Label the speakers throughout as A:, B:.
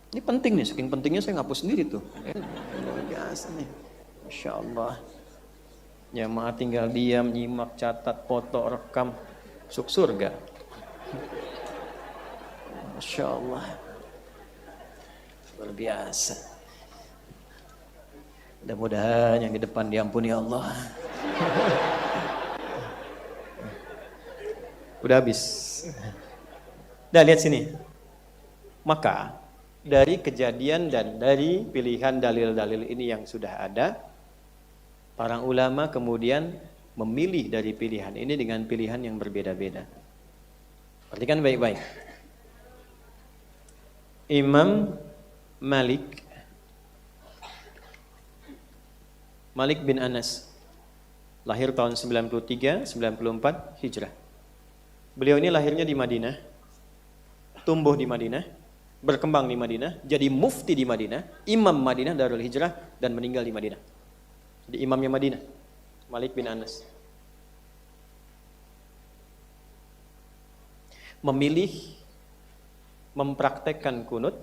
A: Ini penting nih, saking pentingnya saya ngapus sendiri tuh. Luar biasa nih. Masya Allah. Jamaah tinggal diam, nyimak, catat, foto, rekam. Masuk surga. Masya Allah. Luar biasa. Mudah-mudahan yang di depan diampuni Allah. Udah habis. Udah lihat sini. Maka dari kejadian dan dari pilihan dalil-dalil ini yang sudah ada, para ulama kemudian memilih dari pilihan ini dengan pilihan yang berbeda-beda. Perhatikan baik-baik. Imam Malik bin Anas lahir tahun 93-94 Hijrah. Beliau ini lahirnya di Madinah, tumbuh di Madinah, berkembang di Madinah, jadi mufti di Madinah, imam Madinah Darul Hijrah, dan meninggal di Madinah. Jadi imamnya Madinah, Malik bin Anas. Memilih mempraktekkan kunut,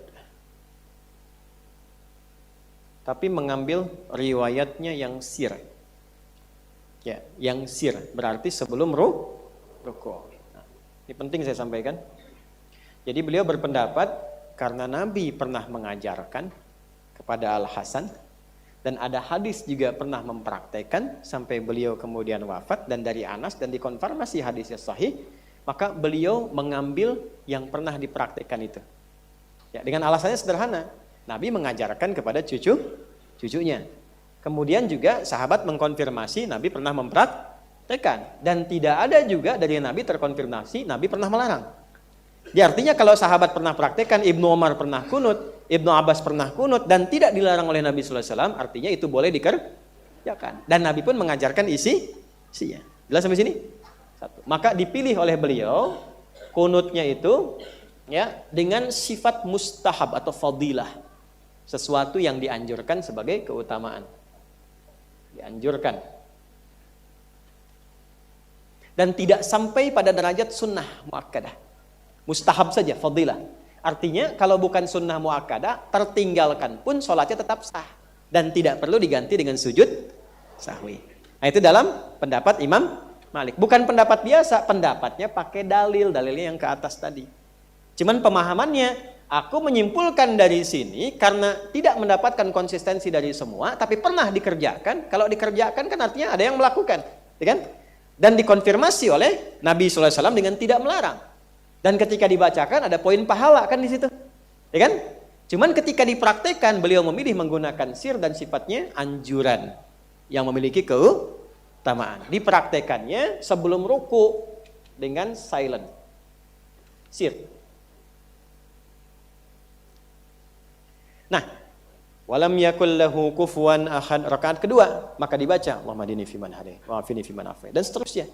A: tapi mengambil riwayatnya yang sir. Ya, yang sir berarti sebelum ruku'. Nah, ini penting saya sampaikan. Jadi beliau berpendapat karena Nabi pernah mengajarkan kepada Al-Hasan dan ada hadis juga pernah mempraktekkan sampai beliau kemudian wafat dan dari Anas dan dikonfirmasi hadisnya sahih, maka beliau mengambil yang pernah dipraktekkan itu. Ya, dengan alasannya sederhana. Nabi mengajarkan kepada cucunya. Kemudian juga sahabat mengkonfirmasi Nabi pernah mempraktekkan. Dan tidak ada juga dari Nabi terkonfirmasi Nabi pernah melarang. Jadi artinya kalau sahabat pernah praktekkan, Ibnu Umar pernah kunut, Ibnu Abbas pernah kunut, dan tidak dilarang oleh Nabi SAW, artinya itu boleh dikerjakan. Dan Nabi pun mengajarkan isinya. Jelas sampai sini? Satu. Maka dipilih oleh beliau kunutnya itu ya dengan sifat mustahab atau fadilah. Sesuatu yang dianjurkan sebagai keutamaan. Dianjurkan. Dan tidak sampai pada derajat sunnah muakkadah. Mustahab saja, fadilah. Artinya kalau bukan sunnah muakkadah, tertinggalkan pun sholatnya tetap sah. Dan tidak perlu diganti dengan sujud sahwi. Nah itu dalam pendapat Imam Malik. Bukan pendapat biasa, pendapatnya pakai dalilnya yang ke atas tadi. Cuman pemahamannya, aku menyimpulkan dari sini karena tidak mendapatkan konsistensi dari semua, tapi pernah dikerjakan. Kalau dikerjakan kan artinya ada yang melakukan, ya kan? Dan dikonfirmasi oleh Nabi SAW dengan tidak melarang. Dan ketika dibacakan ada poin pahala kan di situ, ya kan? Cuman ketika dipraktekkan beliau memilih menggunakan sir dan sifatnya anjuran yang memiliki keutamaan. Dipraktekannya sebelum ruku dengan silent, sir. Nah, walam yakul lahu kufuwan ahad, rakaat kedua maka dibaca Allahumma hdini fiman hadait wa afini fiman afait dan seterusnya.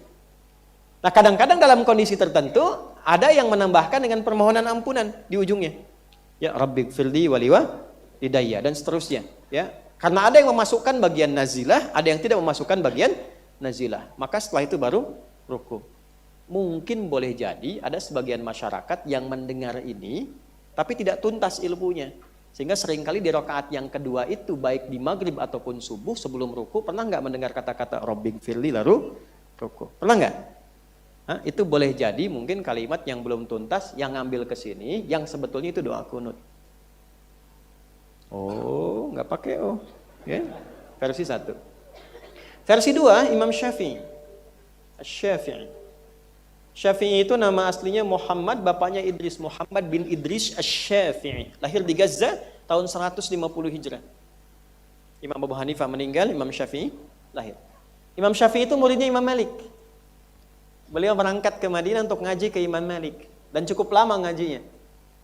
A: Nah, kadang-kadang dalam kondisi tertentu ada yang menambahkan dengan permohonan ampunan di ujungnya. Ya Rabbighfirli wa liwalidayya dan seterusnya, ya. Karena ada yang memasukkan bagian nazilah, ada yang tidak memasukkan bagian nazilah. Maka setelah itu baru ruku. Mungkin boleh jadi ada sebagian masyarakat yang mendengar ini tapi tidak tuntas ilmunya. Sehingga seringkali di rakaat yang kedua itu, baik di maghrib ataupun subuh sebelum ruku, pernah nggak mendengar kata-kata Rabbighfirli lalu ruku? Pernah nggak? Itu boleh jadi mungkin kalimat yang belum tuntas, yang ngambil ke sini, yang sebetulnya itu doa kunut. Oh, nggak pakai oh. Ya. Versi 1. Versi 2, Imam Syafi'i. Syafi'i itu nama aslinya Muhammad, bapaknya Idris, Muhammad bin Idris Asy-Syafi'i. Lahir di Gaza tahun 150 Hijrah. Imam Abu Hanifah meninggal, Imam Syafi'i lahir. Imam Syafi'i itu muridnya Imam Malik. Beliau berangkat ke Madinah untuk ngaji ke Imam Malik dan cukup lama ngajinya.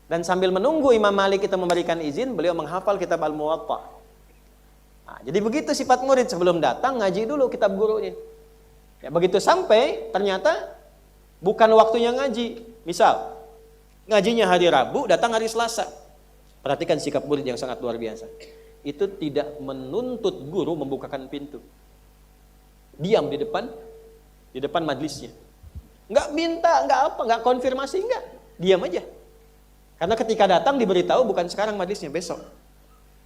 A: Dan sambil menunggu Imam Malik itu memberikan izin, beliau menghafal kitab Al-Muwatta. Nah, jadi begitu sifat murid, sebelum datang ngaji dulu kitab gurunya. Ya, begitu sampai ternyata bukan waktunya ngaji. Misal, ngajinya hari Rabu, datang hari Selasa. Perhatikan sikap murid yang sangat luar biasa. Itu tidak menuntut guru membukakan pintu. Diam di depan majlisnya. Enggak minta, enggak apa, enggak konfirmasi, enggak. Diam aja. Karena ketika datang diberitahu bukan sekarang majlisnya, besok.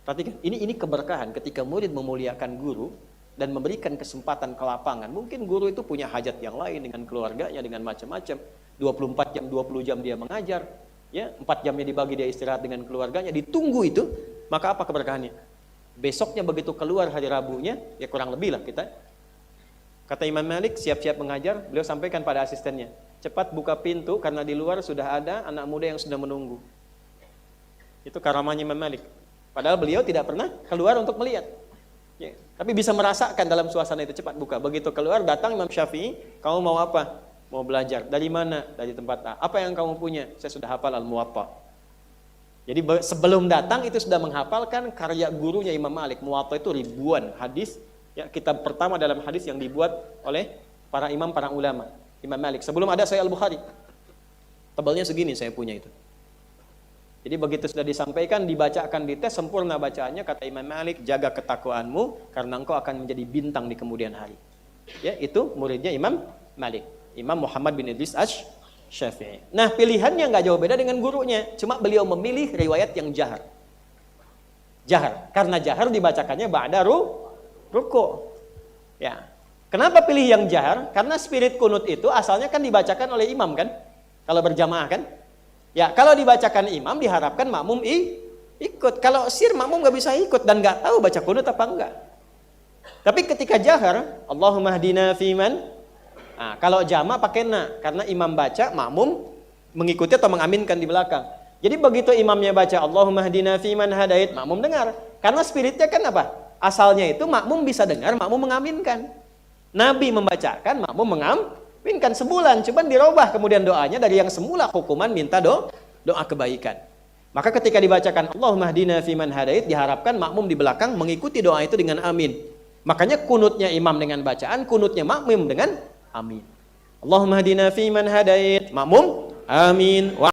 A: Perhatikan, ini keberkahan ketika murid memuliakan guru dan memberikan kesempatan ke lapangan. Mungkin guru itu punya hajat yang lain dengan keluarganya, dengan macam-macam. 24 jam, 20 jam dia mengajar, ya, 4 jamnya dibagi dia istirahat dengan keluarganya, ditunggu itu, maka apa keberkahannya? Besoknya begitu keluar hari Rabunya, ya kurang lebih lah kita. Kata Imam Malik, siap-siap mengajar, beliau sampaikan pada asistennya, cepat buka pintu karena di luar sudah ada anak muda yang sudah menunggu. Itu karamahnya Imam Malik. Padahal beliau tidak pernah keluar untuk melihat. Ya, tapi bisa merasakan dalam suasana itu, cepat buka. Begitu keluar, datang Imam Syafi'i, kamu mau apa? Mau belajar. Dari mana? Dari tempat A. Apa yang kamu punya? Saya sudah hafal Al-Muwatta. Jadi sebelum datang itu sudah menghafalkan karya gurunya Imam Malik. Muwatta itu ribuan hadis. Ya, kitab pertama dalam hadis yang dibuat oleh para imam, para ulama. Imam Malik. Sebelum ada Sahih Al-Bukhari. Tebalnya segini saya punya itu. Jadi begitu sudah disampaikan, dibacakan, dites, sempurna bacaannya, kata Imam Malik, jaga ketakwaanmu karena engkau akan menjadi bintang di kemudian hari. Ya, itu muridnya Imam Malik. Imam Muhammad bin Idris Asy-Syafi'i. Nah, pilihannya nggak jauh beda dengan gurunya, cuma beliau memilih riwayat yang jahar. Jahar, karena jahar dibacakannya ba'da ruku'. Ya. Kenapa pilih yang jahar? Karena spirit kunut itu asalnya kan dibacakan oleh imam kan? Kalau berjamaah kan? Ya, kalau dibacakan imam diharapkan makmum ikut. Kalau sir makmum nggak bisa ikut dan nggak tahu baca kunut apa enggak. Tapi ketika jahar, Allahumma hdina fiman. Nah, kalau jama pakai na, karena imam baca, makmum mengikuti atau mengaminkan di belakang. Jadi begitu imamnya baca Allahumma hdina fiman hadait, makmum dengar. Karena spiritnya kan apa? Asalnya itu makmum bisa dengar, makmum mengaminkan. Nabi membacakan, makmum mengaminkan sebulan. Cuman dirubah kemudian doanya dari yang semula hukuman minta doa kebaikan. Maka ketika dibacakan Allahumma hdina fiman hadait, diharapkan makmum di belakang mengikuti doa itu dengan amin. Makanya kunutnya imam dengan bacaan, kunutnya makmum dengan amin. Allahumma hdina fiman hadait, makmum amin. Wa